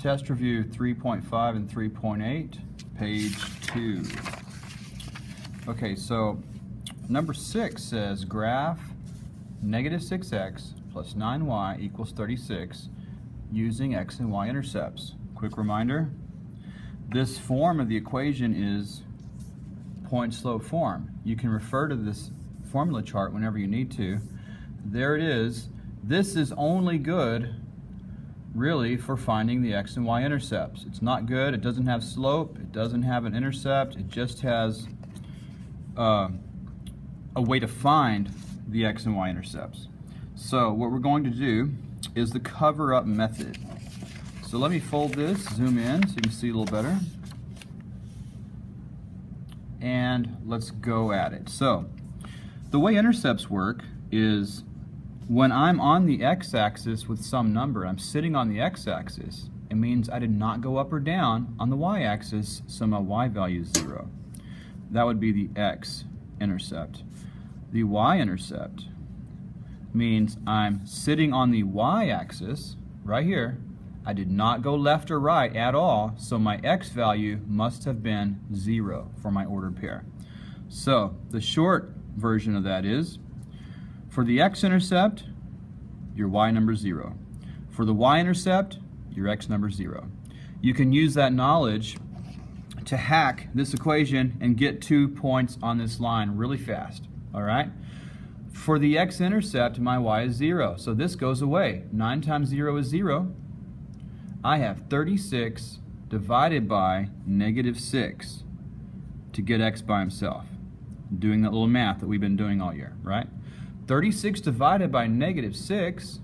Test review 3.5 and 3.8, page 2. Okay, so number 6 says graph negative 6x plus 9y equals 36 using x and y intercepts. Quick reminder, this form of the equation is point slope form. You can refer to this formula chart whenever you need to. There it is. This is only good really for finding the x and y intercepts. It's not good, it doesn't have slope, it doesn't have an intercept, it just has a way to find the x and y intercepts. So what we're going to do is the cover up method. So let me fold this, zoom in so you can see a little better, and let's go at it. So the way intercepts work is when I'm on the x-axis with some number, I'm sitting on the x-axis, it means I did not go up or down on the y-axis, so my y value is 0. That would be the x-intercept. The y-intercept means I'm sitting on the y-axis, right here. I did not go left or right at all, so my x value must have been 0 for my ordered pair. So the short version of that is, for the x-intercept, your y number is 0. For the y-intercept, your x number is 0. You can use that knowledge to hack this equation and get 2 points on this line really fast. All right? For the x-intercept, my y is 0, so this goes away. 9 times 0 is 0. I have 36 divided by negative 6 to get x by himself. Doing that little math that we've been doing all year, right? 36 divided by negative 6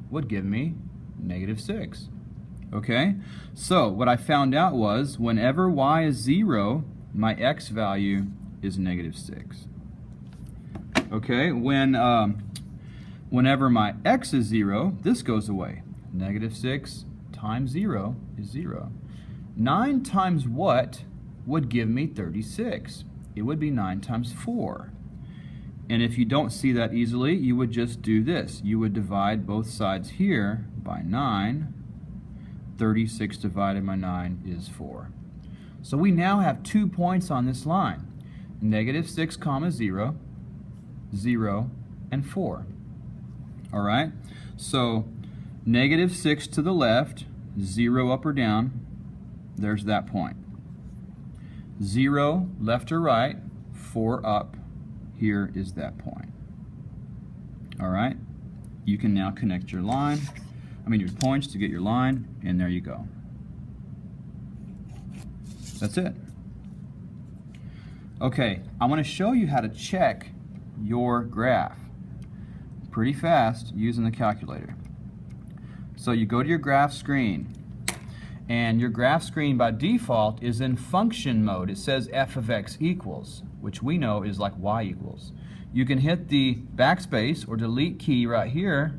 would give me negative 6. Okay? So what I found out was whenever y is 0, my x value is negative 6. Okay? Whenever my x is 0, this goes away. Negative 6 times 0 is 0. 9 times what would give me 36? It would be 9 times 4. And if you don't see that easily, you would just do this. You would divide both sides here by 9. 36 divided by 9 is 4. So we now have 2 points on this line. Negative 6 comma 0, 0, and 4. All right? So negative 6 to the left, 0 up or down, there's that point. 0 left or right, 4 up, here is that point. All right? You can now connect your line, your points to get your line, and there you go. That's it. Okay, I want to show you how to check your graph pretty fast using the calculator. So you go to your graph screen, and your graph screen by default is in function mode. It says f of x equals, which we know is like y equals. You can hit the backspace or delete key right here,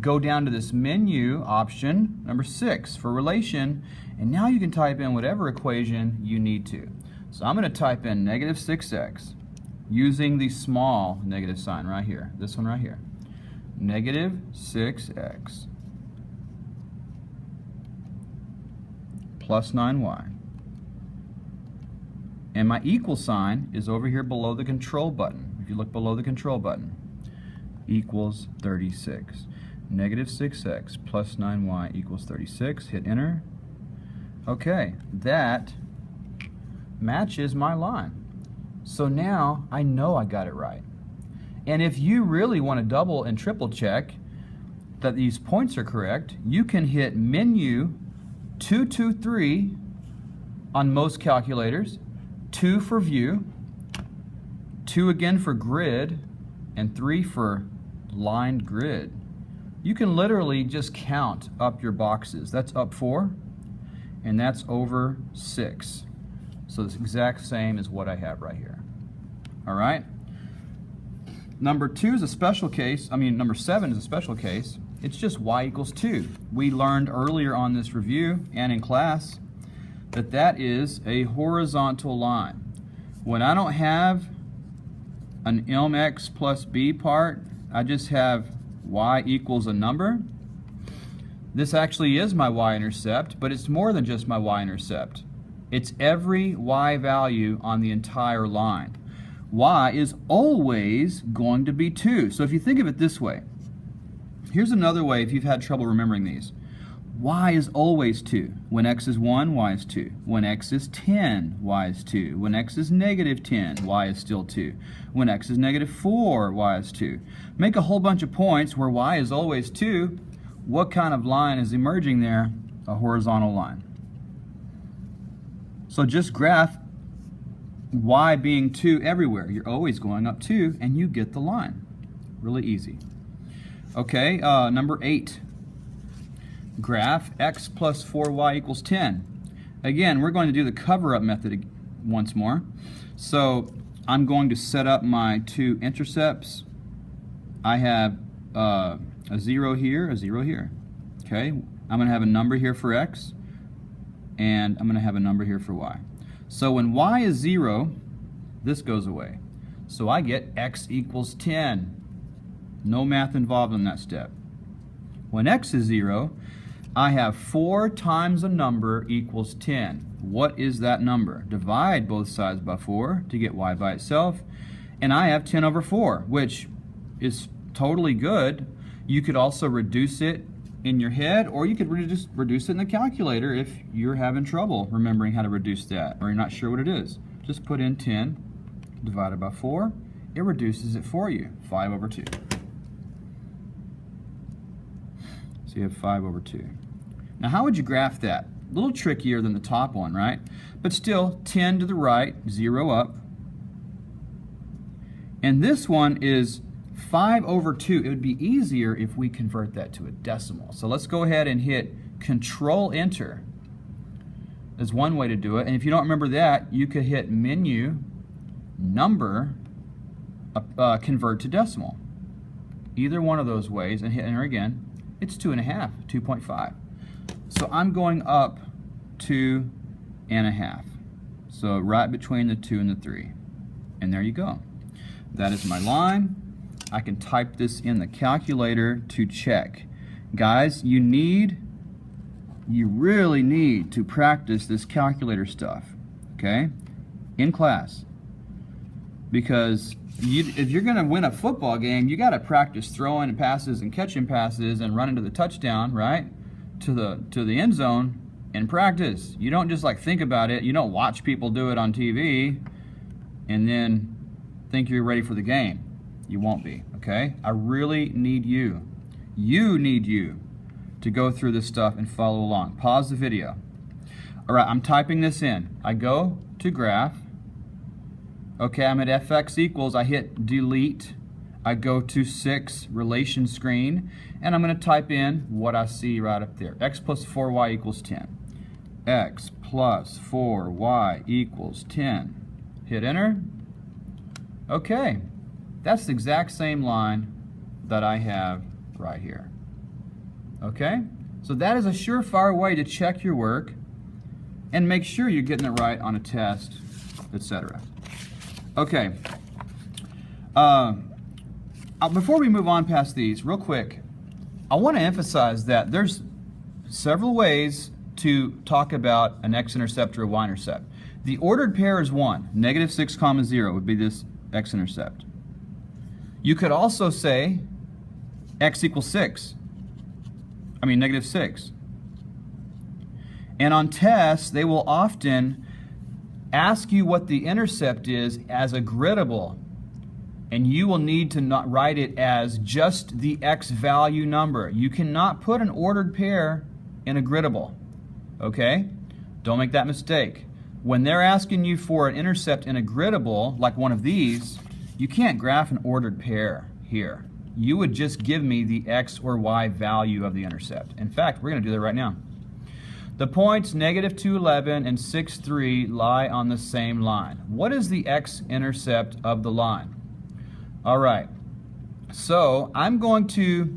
go down to this menu option, number 6 for relation, and now you can type in whatever equation you need to. So I'm going to type in negative 6x using the small negative sign right here, this one right here. Negative 6x plus 9y. And my equal sign is over here below the control button. If you look below the control button, equals 36. Negative 6x plus 9y equals 36. Hit enter. Okay, that matches my line. So now I know I got it right. And if you really want to double and triple check that these points are correct, you can hit menu 223 on most calculators, 2 for view, 2 again for grid, and 3 for lined grid. You can literally just count up your boxes. That's up 4, and that's over 6. So it's exact same as what I have right here. All right? Number 2 is a special case. Number 7 is a special case. It's just y equals 2. We learned earlier on this review and in class that that is a horizontal line. When I don't have an mx plus b part, I just have y equals a number. this actually is my y-intercept, but it's more than just my y-intercept. It's every y value on the entire line. Y is always going to be 2. So if you think of it this way, here's another way if you've had trouble remembering these. Y is always 2. When x is 1, y is 2. When x is 10, y is 2. When x is negative 10, y is still 2. When x is negative 4, y is 2. Make a whole bunch of points where y is always 2. What kind of line is emerging there? A horizontal line. So just graph y being 2 everywhere. You're always going up 2, and you get the line. Really easy. Okay, number 8. Graph x plus 4y equals 10. Again, we're going to do the cover-up method once more. So I'm going to set up my 2 intercepts. I have a 0 here, a 0 here. Okay, I'm going to have a number here for x, and I'm going to have a number here for y. So when y is 0, this goes away. So I get x equals 10. No math involved in that step. When x is 0, I have 4 times a number equals 10. What is that number? Divide both sides by 4 to get y by itself. And I have 10 over 4, which is totally good. You could also reduce it in your head, or you could reduce it in the calculator if you're having trouble remembering how to reduce that, or you're not sure what it is. Just put in 10 divided by 4. It reduces it for you, 5 over 2. So you have 5 over 2. Now how would you graph that? A little trickier than the top one, right? But still, 10 to the right, 0 up. And this one is 5 over 2. It would be easier if we convert that to a decimal. So let's go ahead and hit Control-Enter. That's one way to do it. And if you don't remember that, you could hit Menu, Number, Convert to Decimal. Either one of those ways, and hit Enter again. It's 2.5, 2.5. So I'm going up 2.5. So right between the 2 and the 3. And there you go. That is my line. I can type this in the calculator to check. Guys, you really need to practice this calculator stuff, okay, in class. Because if you're going to win a football game, you got to practice throwing passes and catching passes and running to the touchdown, right? To the end zone in practice. You don't just like think about it. You don't watch people do it on TV and then think you're ready for the game. You won't be, okay? I really need you. You need you to go through this stuff and follow along. Pause the video. All right, I'm typing this in. I go to graph. Okay, I'm at fx equals. I hit delete. I go to 6 relation screen, and I'm going to type in what I see right up there. X plus 4y equals 10. X plus 4y equals 10. Hit enter. Okay, that's the exact same line that I have right here. Okay, so that is a surefire way to check your work and make sure you're getting it right on a test, etc. Okay, before we move on past these, real quick, I want to emphasize that there's several ways to talk about an x-intercept or a y-intercept. The ordered pair is 1. Negative 6 comma 0 would be this x-intercept. You could also say x equals 6. I mean negative 6. And on tests, they will often ask you what the intercept is as a griddable. And you will need to not write it as just the x value number. You cannot put an ordered pair in a griddable. Okay? Don't make that mistake. When they're asking you for an intercept in a griddable, like one of these, you can't graph an ordered pair here. You would just give me the x or y value of the intercept. In fact, we're going to do that right now. The points negative 211 and 6,3 lie on the same line. What is the x-intercept of the line? All right, so I'm going to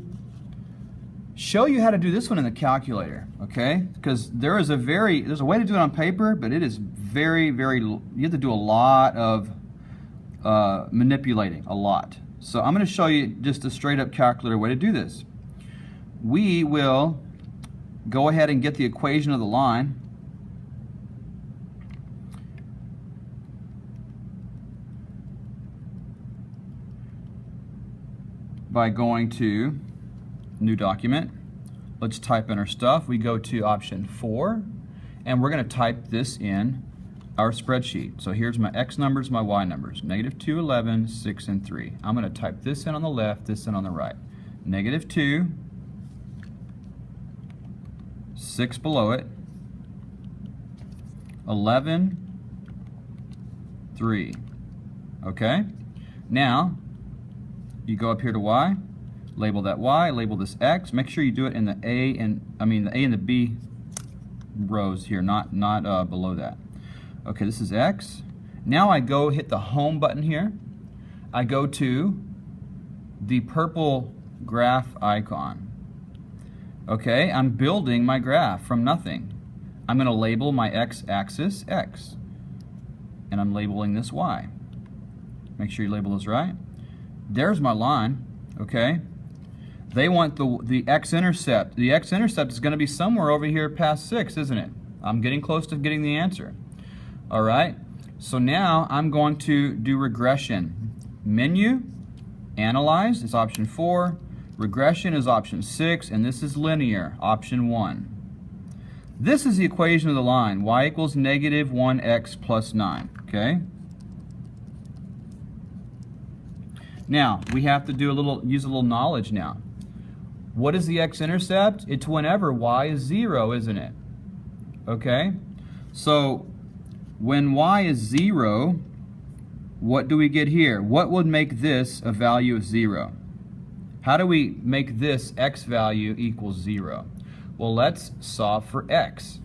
show you how to do this one in the calculator, okay? Because there's a way to do it on paper, but it is very, you have to do a lot of manipulating, a lot. So I'm going to show you just a straight up calculator way to do this. We will go ahead and get the equation of the line. By going to new document. Let's type in our stuff. We go to option 4, and we're going to type this in our spreadsheet. So here's my X numbers, my Y numbers, -2, 11, 6, and 3. I'm going to type this in on the left, this in on the right. -2, 6 below it, 11, 3. Okay? Now, you go up here to Y, label that Y, label this X. Make sure you do it in the A and the B rows here, not below that. Okay, this is X. Now I go hit the home button here. I go to the purple graph icon. Okay, I'm building my graph from nothing. I'm going to label my X-axis X, and I'm labeling this Y. Make sure you label this right. There's my line, okay? They want the x-intercept. The x-intercept is going to be somewhere over here past 6, isn't it? I'm getting close to getting the answer. All right, so now I'm going to do regression. Menu, analyze is option 4. Regression is option 6, and this is linear, option 1. This is the equation of the line, y equals -1x plus 9, okay? Now, we have to use a little knowledge now. What is the x-intercept? It's whenever y is 0, isn't it? Okay? So, when y is 0, what do we get here? What would make this a value of 0? How do we make this x value equals 0? Well, let's solve for x.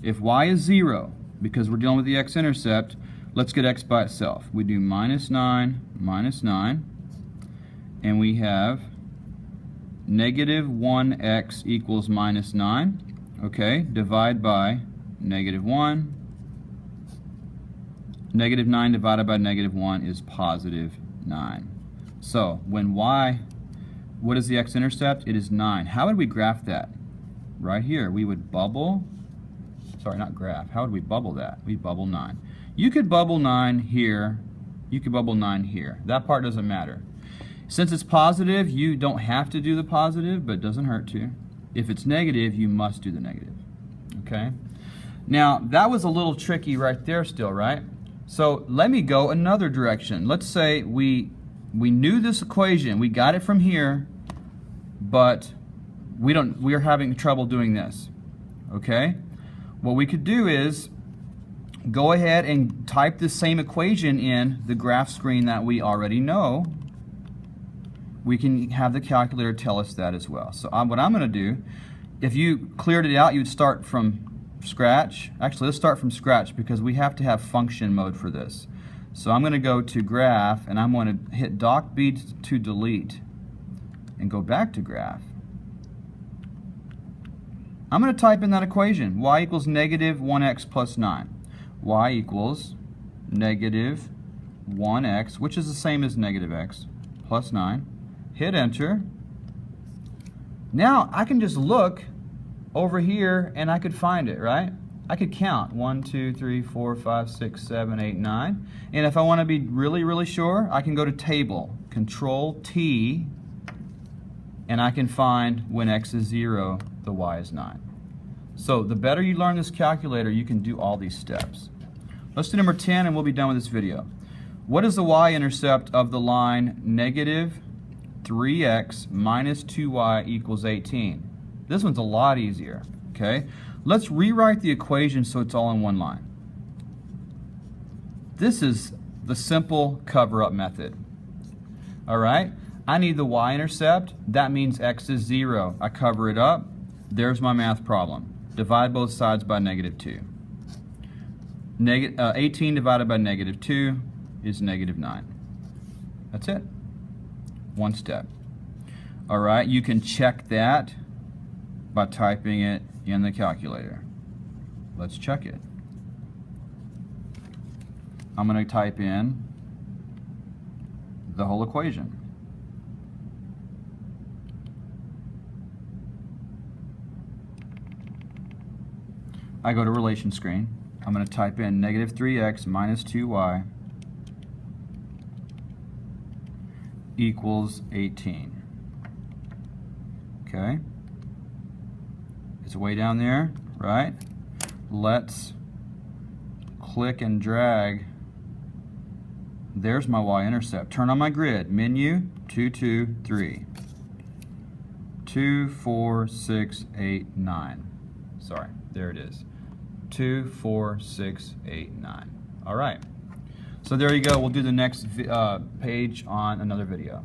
If y is 0, because we're dealing with the x-intercept, let's get x by itself. We do -9, -9. And we have -1x equals -9. Okay, divide by -1. -9 divided by -1 is +9. So when y, what is the x-intercept? It is 9. How would we graph that? Right here, we would bubble, sorry, not graph. How would we bubble that? We bubble 9. You could bubble 9 here. You could bubble 9 here. That part doesn't matter. Since it's positive, you don't have to do the positive, but it doesn't hurt to. If it's negative, you must do the negative. Okay? Now, that was a little tricky right there still, right? So let me go another direction. Let's say we knew this equation. We got it from here, but we're having trouble doing this. Okay? What we could do is go ahead and type the same equation in the graph screen that we already know. We can have the calculator tell us that as well. So what I'm going to do, if you cleared it out, you'd start from scratch. Actually, let's start from scratch because we have to have function mode for this. So I'm going to go to graph, and I'm going to hit Doc B to delete and go back to graph. I'm going to type in that equation, y equals -1x plus 9. Y equals -1x, which is the same as -x, plus 9. Hit enter. Now I can just look over here and I could find it, right? I could count 1, 2, 3, 4, 5, 6, 7, 8, 9. And if I want to be really, really sure, I can go to table, Control T, and I can find when x is 0, the y is 9. So the better you learn this calculator, you can do all these steps. Let's do number 10 and we'll be done with this video. What is the y-intercept of the line -3x minus 2y equals 18? This one's a lot easier, okay? Let's rewrite the equation so it's all in one line. This is the simple cover-up method. All right, I need the y-intercept. That means x is 0. I cover it up. There's my math problem. Divide both sides by -2. 18 divided by -2 is -9. That's it. One step. All right, you can check that by typing it in the calculator. Let's check it. I'm going to type in the whole equation. I go to relation screen. I'm going to type in negative 3x minus 2y equals 18. Okay? It's way down there, right? Let's click and drag. There's my y-intercept. Turn on my grid. Menu, 2, 2, 3. 2, 4, 6, 8, 9. Sorry, there it is. 2, 4, 6, 8, 9. All right. So there you go. We'll do the next page on another video.